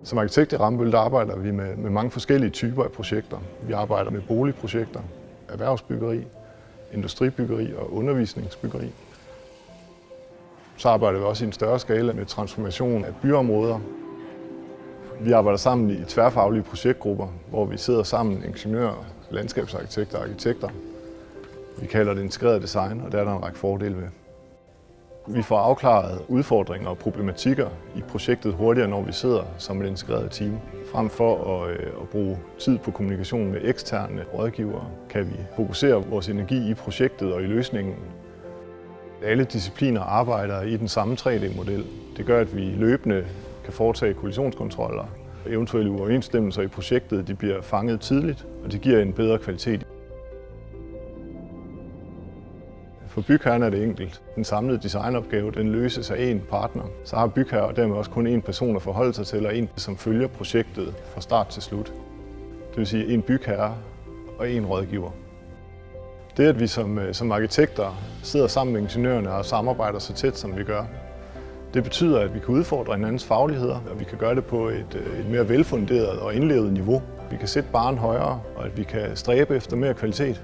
Som arkitekt i Rambøll der arbejder vi med mange forskellige typer af projekter. Vi arbejder med boligprojekter, erhvervsbyggeri, industribyggeri og undervisningsbyggeri. Så arbejder vi også i en større skala med transformation af byområder. Vi arbejder sammen i tværfaglige projektgrupper, hvor vi sidder sammen ingeniører, landskabsarkitekter og arkitekter. Vi kalder det integreret design, og der er der en række fordele ved. Vi får afklaret udfordringer og problematikker i projektet hurtigere, når vi sidder som et integreret team. Frem for at bruge tid på kommunikation med eksterne rådgivere, kan vi fokusere vores energi i projektet og i løsningen. Alle discipliner arbejder i den samme 3D-model. Det gør, at vi løbende kan foretage kollisionskontroller. Eventuelle uoverensstemmelser i projektet de bliver fanget tidligt, og det giver en bedre kvalitet. For bygherren er det enkelt. Den samlede designopgave den løses af én partner. Så har bygherre og dermed også kun én person at forholde sig til, og en, som følger projektet fra start til slut. Det vil sige en bygherre og en rådgiver. Det, at vi som arkitekter sidder sammen med ingeniørerne og samarbejder så tæt, som vi gør, det betyder, at vi kan udfordre hinandens fagligheder, og vi kan gøre det på et mere velfunderet og indlevet niveau. Vi kan sætte barren højere, og at vi kan stræbe efter mere kvalitet.